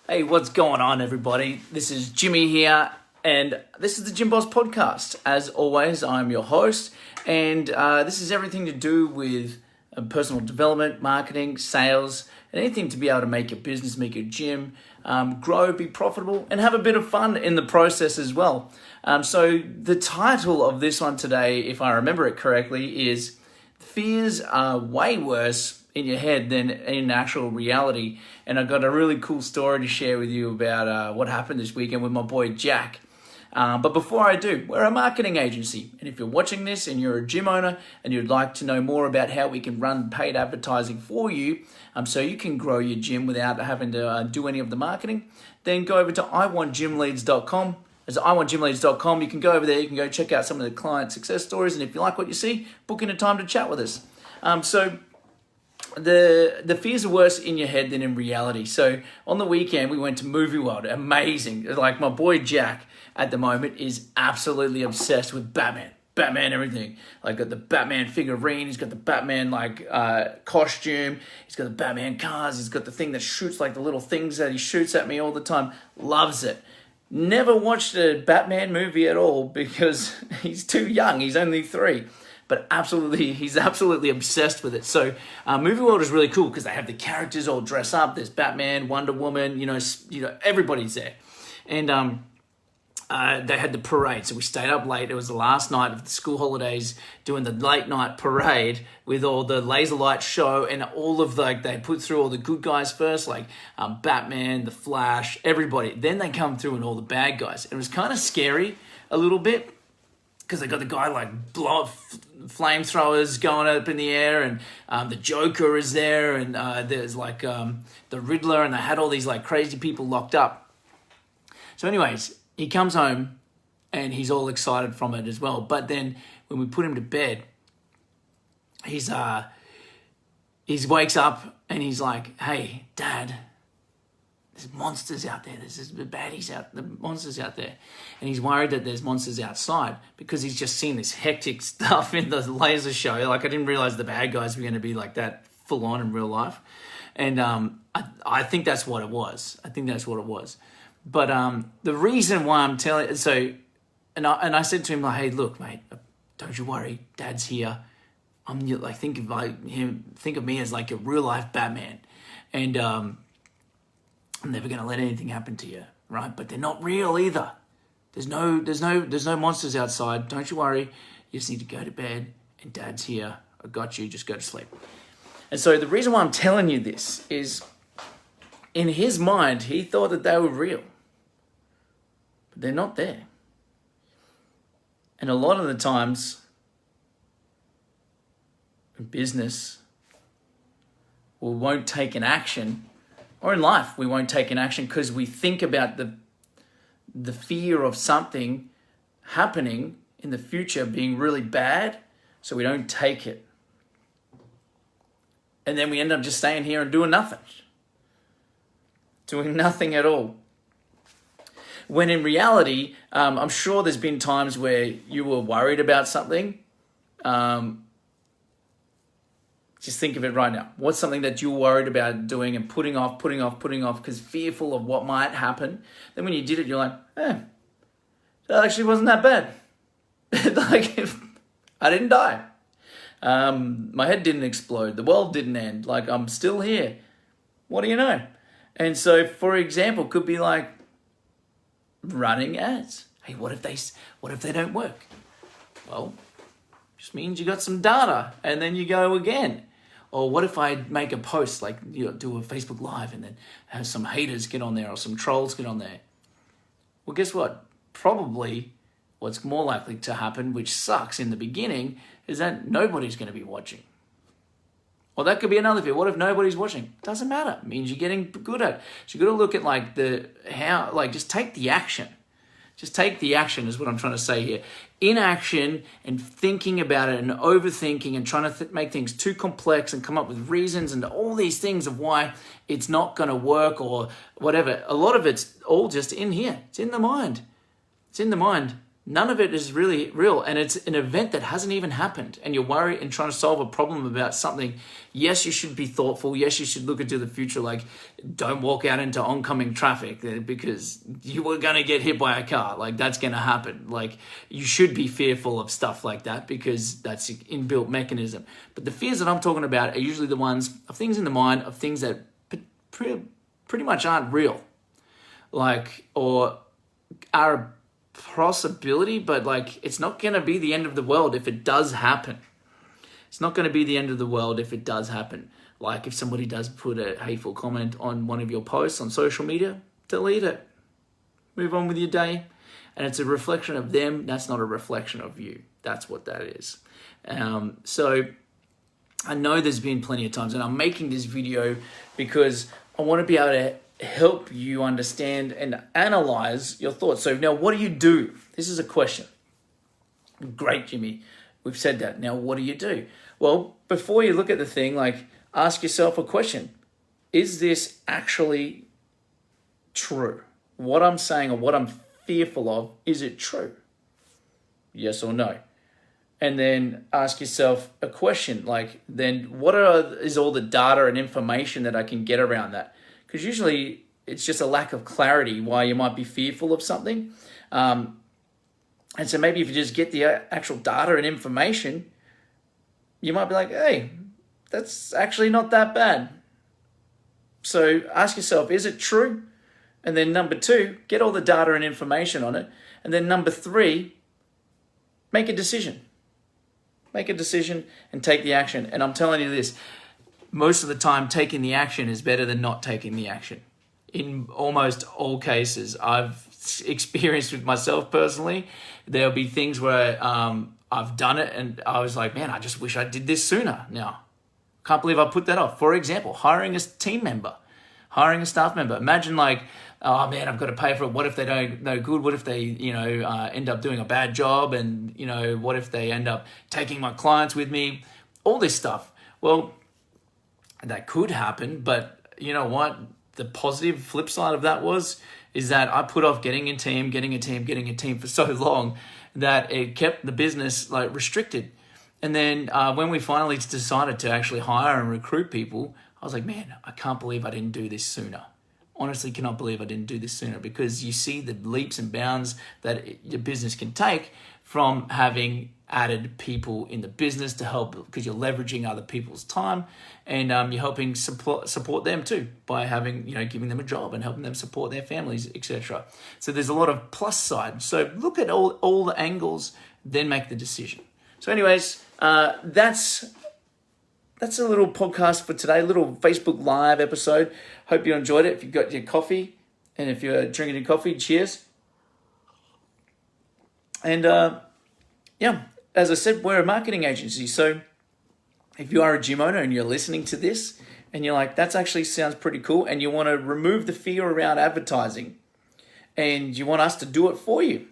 Hey, what's going on, everybody? This is Jimmy here, and this is the Gym Boss Podcast. As always, I'm your host, and this is everything to do with personal development, marketing, sales, and anything to be able to make your business, make your gym grow, be profitable, and have a bit of fun in the process as well. So the title of this one today, if I remember it correctly, is Fears Are Way Worse in your head than in actual reality. And I've got a really cool story to share with you about what happened this weekend with my boy Jack. But before I do, we're a marketing agency. And if you're watching this and you're a gym owner and you'd like to know more about how we can run paid advertising for you so you can grow your gym without having to do any of the marketing, then go over to iwantgymleads.com. As iwantgymleads.com, you can go over there, you can go check out some of the client success stories. And if you like what you see, book in a time to chat with us. The fears are worse in your head than in reality. So on the weekend, we went to Movie World. Amazing. Like my boy Jack at the moment is absolutely obsessed with Batman everything. Like got the Batman figurine, he's got the Batman costume, he's got the Batman cars, he's got the thing that shoots like the little things that he shoots at me all the time. Loves it. Never watched a Batman movie at all because he's too young. He's only 3. But he's absolutely obsessed with it. So Movie World is really cool because they have the characters all dress up. There's Batman, Wonder Woman, everybody's there. And they had the parade. So we stayed up late. It was the last night of the school holidays doing the late night parade with all the laser light show and all of they put through all the good guys first, like Batman, the Flash, everybody. Then they come through and all the bad guys. It was kind of scary a little bit, because they got the guy blow up flamethrowers going up in the air, and the Joker is there, and there's the Riddler, and they had all these crazy people locked up. So anyways, he comes home and he's all excited from it as well. But then when we put him to bed, he wakes up and he's like, "Hey, Dad, there's monsters out there. There's the monsters out there." And he's worried that there's monsters outside because he's just seen this hectic stuff in the laser show. I didn't realize the bad guys were going to be like that full on in real life. And I think that's what it was. But the reason why I'm telling, I said to him, "Hey, look, mate, don't you worry. Dad's here. Think of me as like a real life Batman. And, I'm never going to let anything happen to you, right? But they're not real either. There's no monsters outside. Don't you worry. You just need to go to bed, and Dad's here. I got you. Just go to sleep." And so the reason why I'm telling you this is, in his mind, he thought that they were real, but they're not there. And a lot of the times in business, we won't take an action. Or in life, we won't take an action because we think about the fear of something happening in the future being really bad, so we don't take it. And then we end up just staying here and doing nothing. Doing nothing at all. When in reality, I'm sure there's been times where you were worried about something. Just think of it right now. What's something that you're worried about doing and putting off because fearful of what might happen? Then when you did it, you're like, that actually wasn't that bad. I didn't die. My head didn't explode. The world didn't end. I'm still here. What do you know? And so, for example, could be like running ads. Hey, what if they don't work? Well, just means you got some data and then you go again. Or what if I make a post, do a Facebook Live and then have some haters get on there or some trolls get on there? Well, guess what? Probably what's more likely to happen, which sucks in the beginning, is that nobody's going to be watching. Or that could be another fear. What if nobody's watching? Doesn't matter. It means you're getting good at it. So you've got to look at just take the action. Just take the action is what I'm trying to say here. Inaction and thinking about it and overthinking and trying to make things too complex and come up with reasons and all these things of why it's not going to work or whatever. A lot of it's all just in here. It's in the mind. It's in the mind. None of it is really real, and it's an event that hasn't even happened, and you're worried and trying to solve a problem about something. Yes, you should be thoughtful. Yes, you should look into the future. Like, don't walk out into oncoming traffic because you were going to get hit by a car. Like, that's going to happen. Like, you should be fearful of stuff like that because that's an inbuilt mechanism. But the fears that I'm talking about are usually the ones of things in the mind, of things that pretty much aren't real, like, or are a possibility, but like, it's not going to be the end of the world if it does happen. It's not going to be the end of the world if it does happen. Like, if somebody does put a hateful comment on one of your posts on social media, delete it. Move on with your day. And it's a reflection of them. That's not a reflection of you. That's what that is. So I know there's been plenty of times, and I'm making this video because I want to be able to help you understand and analyze your thoughts. So now, what do you do? This is a question. Great, Jimmy. We've said that. Now, what do you do? Well, before you look at the thing, like, ask yourself a question. Is this actually true? What I'm saying or what I'm fearful of, is it true? Yes or no? And then ask yourself a question like, then what is all the data and information that I can get around that? Because usually it's just a lack of clarity why you might be fearful of something. And so maybe if you just get the actual data and information, you might be like, hey, that's actually not that bad. So ask yourself, is it true? And then number 2, get all the data and information on it. And then number 3, make a decision. Make a decision and take the action. And I'm telling you this, most of the time, taking the action is better than not taking the action. In almost all cases, I've experienced with myself personally, there'll be things where I've done it and I was like, man, I just wish I did this sooner now. Can't believe I put that off. For example, hiring a team member, hiring a staff member. Imagine like, oh man, I've got to pay for it. What if they don't no good? What if they, end up doing a bad job? And, what if they end up taking my clients with me? All this stuff. Well, that could happen, but you know what? The positive flip side of that is that I put off getting a team for so long that it kept the business like restricted. And then when we finally decided to actually hire and recruit people, I was like, man, I can't believe I didn't do this sooner. Honestly, cannot believe I didn't do this sooner, because you see the leaps and bounds that your business can take from having added people in the business to help, because you're leveraging other people's time and you're helping support them too by having, giving them a job and helping them support their families, etc. So there's a lot of plus side. So look at all the angles, then make the decision. So anyways, that's a little podcast for today, little Facebook Live episode. Hope you enjoyed it. If you got your coffee, and if you're drinking your coffee, cheers. And as I said, we're a marketing agency. So if you are a gym owner and you're listening to this and you're like, that actually sounds pretty cool, and you want to remove the fear around advertising and you want us to do it for you,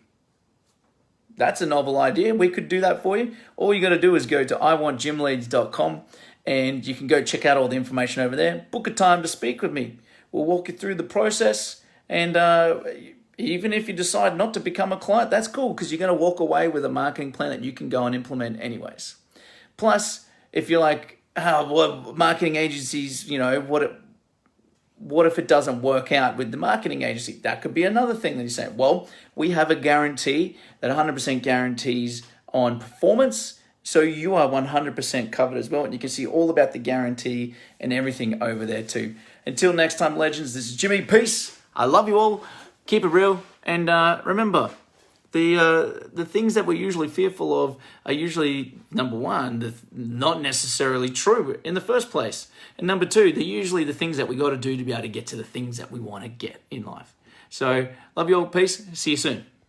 that's a novel idea. We could do that for you. All you got to do is go to iwantgymleads.com and you can go check out all the information over there. Book a time to speak with me. We'll walk you through the process, and even if you decide not to become a client, that's cool, because you're going to walk away with a marketing plan that you can go and implement anyways. Plus, if you're like, marketing agencies, what if it doesn't work out with the marketing agency? That could be another thing that you're saying. Well, we have a guarantee that 100% guarantees on performance, so you are 100% covered as well, and you can see all about the guarantee and everything over there too. Until next time, legends, this is Jimmy. Peace. I love you all. Keep it real, and remember, the things that we're usually fearful of are usually, number one, not necessarily true in the first place. And number two, they're usually the things that we got to do to be able to get to the things that we want to get in life. So, love you all. Peace. See you soon.